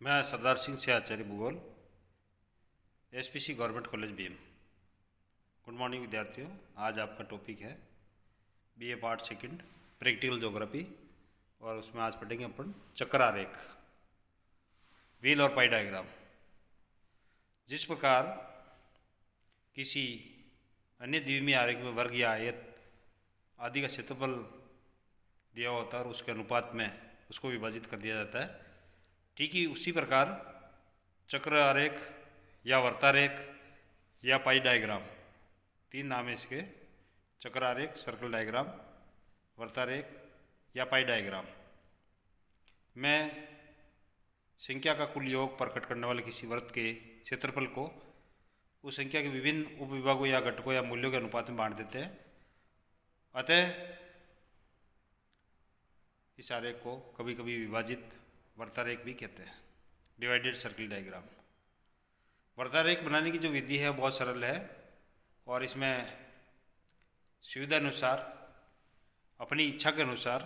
मैं सरदार सिंह से आचार्य भूगोल, SPC government college beam. Good morning विद्यार्थियों। आज आपका टॉपिक है BA part second practical geography और उसमें आज पढ़ेंगे अपन चक्र आरेख, व्हील और पाई डायग्राम। जिस प्रकार किसी अन्य द्विमीय आरेख में वर्ग या आयत आदि का क्षेत्रफल दिया होता है और उसके अनुपात में उसको विभाजित कर दिया जाता है, ठीक ही उसी प्रकार चक्र आरेख या वर्तारेख या पाई डायग्राम, तीन नाम है इसके, चक्र आरेख, सर्कल डायग्राम, वर्तारेख या पाई डायग्राम में संख्या का कुल योग प्रकट करने वाले किसी वृत्त के क्षेत्रफल को उस संख्या के विभिन्न उपविभागों या घटकों या मूल्यों के अनुपात में बांट देते हैं। अतः इस आरेख को कभी कभी विभाजित वर्तारेख भी कहते हैं, डिवाइडेड सर्कल डायग्राम। वर्तारेख बनाने की जो विधि है बहुत सरल है और इसमें सुविधा अनुसार, अपनी इच्छा के अनुसार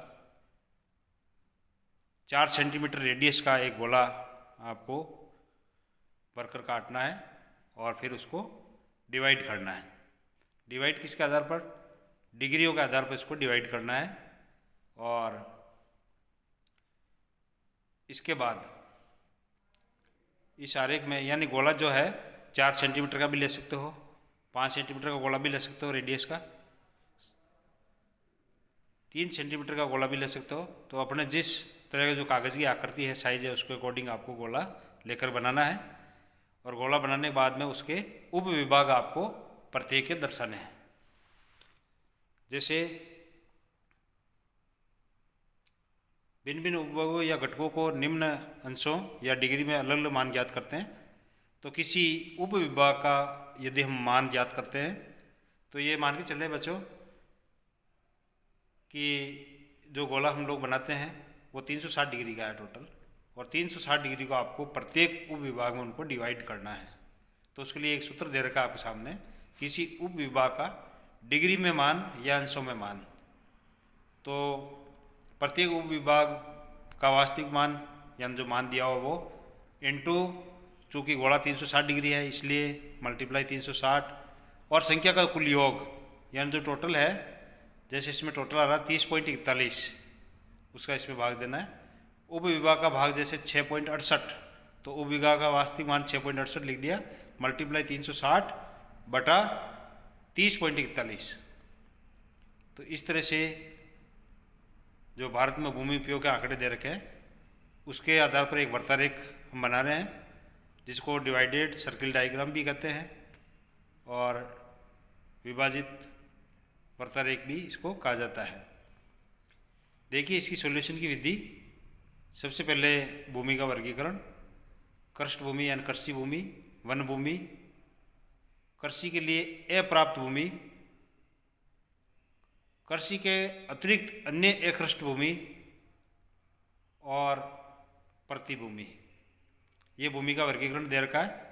4 सेंटीमीटर रेडियस का एक गोला आपको भरकर काटना है और फिर उसको डिवाइड करना है। डिवाइड किसके आधार पर? डिग्रियों के आधार पर इसको डिवाइड करना है। और इसके बाद इस आरेख में, यानी गोला जो है 4 सेंटीमीटर का भी ले सकते हो, 5 सेंटीमीटर का गोला भी ले सकते हो रेडियस का, 3 सेंटीमीटर का गोला भी ले सकते हो। तो अपने जिस तरह का जो कागज़ की आकृति है, साइज है, उसके अकॉर्डिंग आपको गोला लेकर बनाना है। और गोला बनाने के बाद में उसके उप विभाग आपको प्रत्येक के दर्शाने हैं। जैसे भिन्न भिन्न उपविभागों या घटकों को निम्न अंशों या डिग्री में अलग अलग मान ज्ञात करते हैं। तो किसी उप विभाग का यदि हम मान ज्ञात करते हैं तो ये मान के चले बच्चों कि जो गोला हम लोग बनाते हैं वो 360 डिग्री का है टोटल, और 360 डिग्री को आपको प्रत्येक उप विभाग में उनको डिवाइड करना है। तो उसके लिए एक सूत्र दे रखा है आपके सामने, किसी उप विभाग का डिग्री में मान या अंशों में मान। तो प्रत्येक उप विभाग का वास्तविक मान यानी जो मान दिया हो वो इनटू, चूँकि गोला 360 डिग्री है इसलिए मल्टीप्लाई 360, और संख्या का कुल योग यानी जो टोटल है, जैसे इसमें टोटल आ रहा है 30.41, उसका इसमें भाग देना है। उप विभाग का भाग जैसे 6.68, तो उप विभाग का वास्तविक मान 6.68 लिख दिया, मल्टीप्लाई 360 बटा 30.41। तो इस तरह से जो भारत में भूमि उपयोग के आंकड़े दे रखे हैं उसके आधार पर एक वर्तारेख हम बना रहे हैं, जिसको डिवाइडेड सर्कल डायग्राम भी कहते हैं और विभाजित वर्तारेख भी इसको कहा जाता है। देखिए इसकी सॉल्यूशन की विधि। सबसे पहले भूमि का वर्गीकरण, कृष्ट भूमि यानी कृषि भूमि, वन भूमि, कृषि के लिए अप्राप्त भूमि, कृषि के अतिरिक्त अन्य अकृष्ट भूमि और प्रतिभूमि, ये भूमि का वर्गीकरण दे रखा है।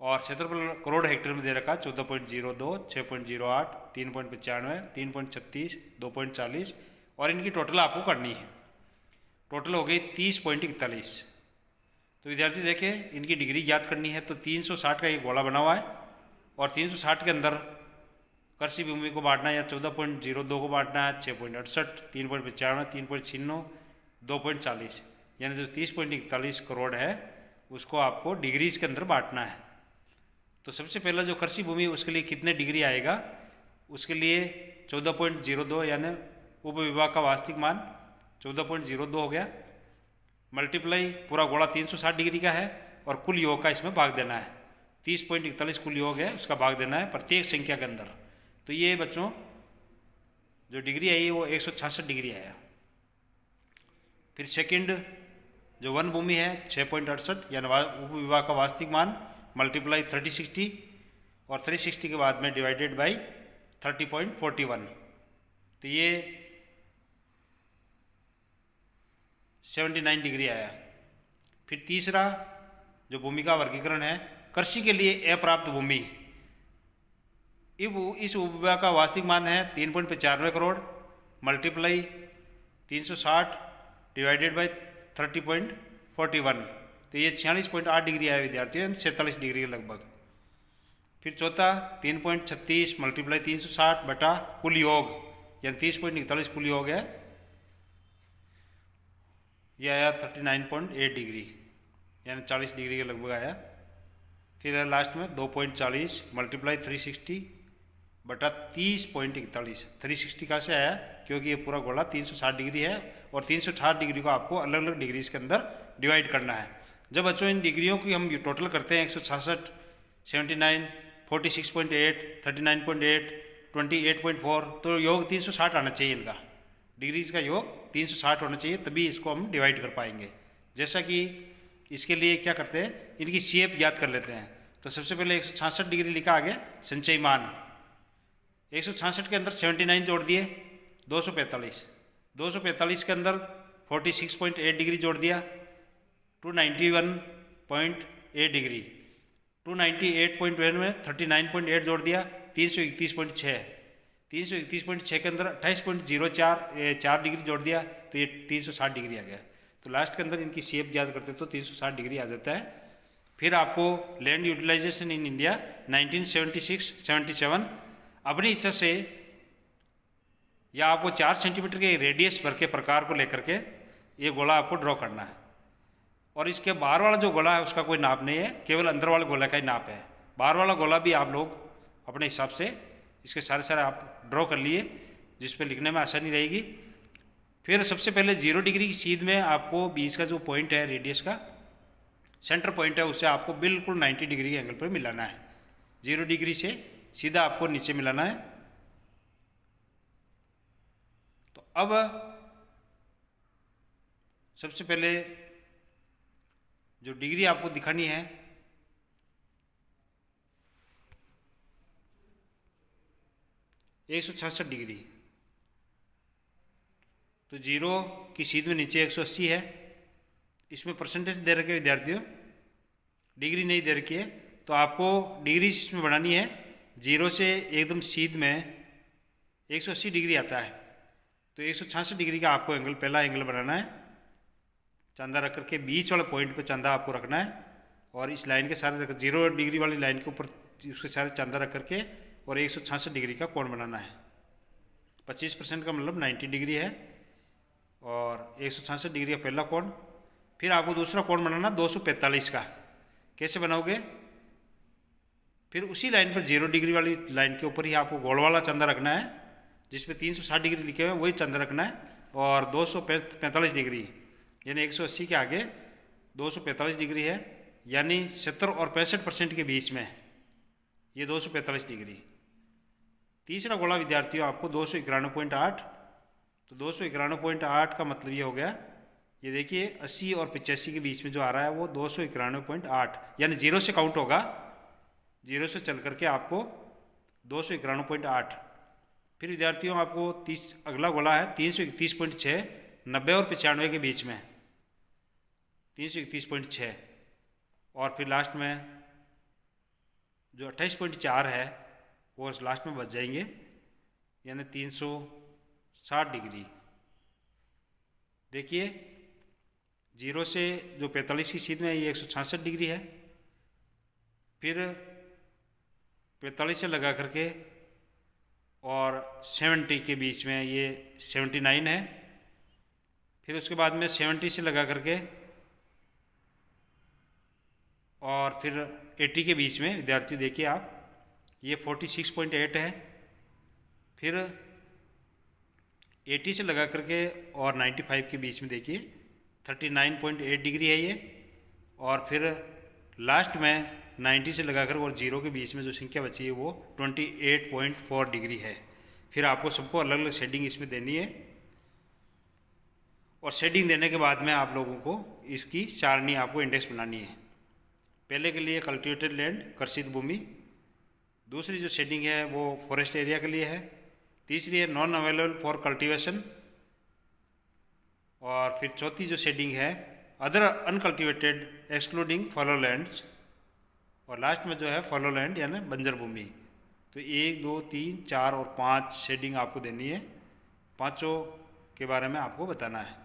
और क्षेत्रफल करोड़ हेक्टेयर में दे रखा है 14.02, 6.08, 3.95, 3.36, 2.40, और इनकी टोटल आपको करनी है। टोटल हो गई 30.41। तो विद्यार्थी देखें, इनकी डिग्री ज्ञात करनी है तो 360 का एक गोला बना हुआ है और 360 के अंदर कृषि भूमि को बांटना है या 14.02 को बांटना है, 6.68, 3.95, 3.96, 2.40, यानी जो 30.41 करोड़ है उसको आपको डिग्रीज के अंदर बांटना है। तो सबसे पहला जो कृषि भूमि उसके लिए कितने डिग्री आएगा, उसके लिए 14.02 यानी उप विभाग का वास्तविक मान 14.02 हो गया, मल्टीप्लाई पूरा गोला 360 डिग्री का है और कुल योग का इसमें भाग देना है। 30.41 कुल योग है, उसका भाग देना है प्रत्येक संख्या के अंदर। तो ये बच्चों जो डिग्री आई वो 166 डिग्री आया। फिर सेकंड जो वन भूमि है 6.68 यानी उप विभाग का वास्तविक मान मल्टीप्लाई 3060 और 360 के बाद में डिवाइडेड बाई 30.41, तो ये 79 डिग्री आया। फिर तीसरा जो भूमि का वर्गीकरण है, कृषि के लिए अप्राप्त भूमि, इस उपविभाग का वास्तविक मान है 3.95 करोड़ मल्टीप्लाई 360 डिवाइडेड बाई 30.41, तो ये 46.8 डिग्री आया विद्यार्थियों, 46 डिग्री के लगभग। फिर चौथा 3.36 मल्टीप्लाई 360 बटा कुल योग, यानी 30.41 कुल योग है, ये आया 39.8 डिग्री, यानी 40 डिग्री के लगभग आया। फिर है लास्ट में 2.40 मल्टीप्लाई 360 बटा 30.41। 360 कहाँ से आया, क्योंकि ये पूरा गोला 360 डिग्री है और 360 डिग्री को आपको अलग अलग डिग्रीज के अंदर डिवाइड करना है। जब बच्चों इन डिग्रियों की हम टोटल करते हैं 166, 79, 46.8, 39.8, 28.4, तो योग 360 आना चाहिए इनका, डिग्रीज का योग 360 होना चाहिए, तभी इसको हम डिवाइड कर पाएंगे। जैसा कि इसके लिए क्या करते हैं, इनकी शेप याद कर लेते हैं। तो सबसे पहले 166 डिग्री लिखा आगे संचयी मान, 166 के अंदर 79 जोड़ दिए, 245, 245 के अंदर 46.8 डिग्री जोड़ दिया, 291.8 डिग्री, 298.1 में 39.8 जोड़ दिया, 331.6, 331.6 के अंदर 28.04 डिग्री जोड़ दिया, तो ये 360 डिग्री आ गया। तो लास्ट के अंदर इनकी शेप याद करते तो 360 डिग्री आ जाता है। फिर आपको लैंड यूटिलाइजेशन इन इंडिया 1976-77 अपनी इच्छा से, या आपको 4 सेंटीमीटर के रेडियस भर के प्रकार को लेकर के ये गोला आपको ड्रॉ करना है। और इसके बाहर वाला जो गोला है उसका कोई नाप नहीं है, केवल अंदर वाले गोला का ही नाप है। बाहर वाला गोला भी आप लोग अपने हिसाब से इसके सारे आप ड्रॉ कर लिए, जिस पे लिखने में आसानी रहेगी। फिर सबसे पहले 0 डिग्री की सीध में आपको बीच का जो पॉइंट है रेडियस का सेंटर पॉइंट है, उससे आपको बिल्कुल 90 डिग्री के एंगल पर मिलाना है। 0 डिग्री से सीधा आपको नीचे मिलाना है। तो अब सबसे पहले जो डिग्री आपको दिखानी है, एक 166 डिग्री, तो 0 की सीध में नीचे 180 है। इसमें परसेंटेज दे रखे विद्यार्थियों, डिग्री नहीं दे रखी है, तो आपको डिग्री इसमें बनानी है। 0 से एकदम सीध में 180 डिग्री आता है, तो 166 डिग्री का आपको एंगल, पहला एंगल बनाना है। चंदा रख करके बीच वाले पॉइंट पे चंदा आपको रखना है, और इस लाइन के सारे 0 डिग्री वाली लाइन के ऊपर उसके सारे चंदा रख करके और 166 डिग्री का कोण बनाना है। 25% का मतलब 90 डिग्री है, और 166 डिग्री का पहला कोण। फिर आपको दूसरा कोण बनाना 245 का। कैसे बनाओगे, फिर उसी लाइन पर 0 डिग्री वाली लाइन के ऊपर ही आपको गोल वाला चंदा रखना है, जिसपे 360 डिग्री लिखे हुए हैं वही चंदा रखना है, और 245 डिग्री यानी 180 के आगे 245 डिग्री है, यानी 70 और 65% के बीच में ये 245 डिग्री। तीसरा गोला विद्यार्थियों आपको 291.8, तो 291.8 का मतलब ये हो गया, ये देखिए 80 और 85 के बीच में जो आ रहा है वो 291.8, यानी 0 से काउंट होगा, 0 से चल करके आपको 291.8। फिर विद्यार्थियों आपको अगला गोला है 331.6, 90 और 95 के बीच में 331.6, और फिर लास्ट में जो 28.4 है वो लास्ट में बच जाएंगे, यानी 360 डिग्री। देखिए 0 से जो 45 की सीध में ये 166 डिग्री है, फिर 45 से लगा करके और 70 के बीच में ये 79 है, फिर उसके बाद में 70 से लगा करके और फिर 80 के बीच में विद्यार्थी देखिए आप ये 46.8 है, फिर 80 से लगा करके और 95 के बीच में देखिए 39.8 डिग्री है ये, और फिर लास्ट में 90 से लगाकर और 0 के बीच में जो संख्या बची है वो 28.4 डिग्री है। फिर आपको सबको अलग अलग शेडिंग इसमें देनी है, और शेडिंग देने के बाद में आप लोगों को इसकी सारणी आपको इंडेक्स बनानी है। पहले के लिए कल्टिवेटेड लैंड, कर्षित भूमि, दूसरी जो शेडिंग है वो फॉरेस्ट एरिया के लिए है, तीसरी है नॉन अवेलेबल फॉर कल्टीवेशन, और फिर चौथी जो शेडिंग है other uncultivated excluding follow lands, और लास्ट में जो है फॉलो लैंड यानी बंजर भूमि। तो 1, 2, 3, 4 और 5 शेडिंग आपको देनी है, पांचों के बारे में आपको बताना है।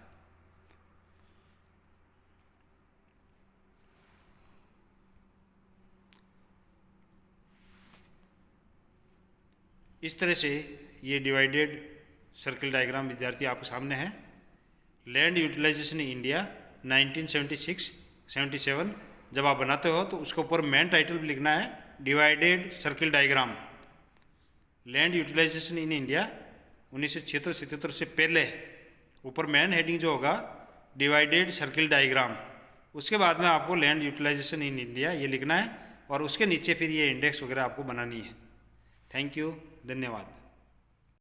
इस तरह से ये डिवाइडेड सर्किल डायग्राम विद्यार्थी आपके सामने है। लैंड यूटिलाइजेशन इन इंडिया 1976-77 जब आप बनाते हो तो उसके ऊपर मेन टाइटल भी लिखना है divided circle diagram. Land utilization in India 1976-77 से पहले ऊपर मेन हेडिंग जो होगा डिवाइडेड सर्किल डायग्राम, उसके बाद में आपको लैंड यूटिलाइजेशन इन इंडिया ये लिखना है और उसके नीचे फिर ये इंडेक्स वगैरह आपको बनानी है। थैंक यू, धन्यवाद।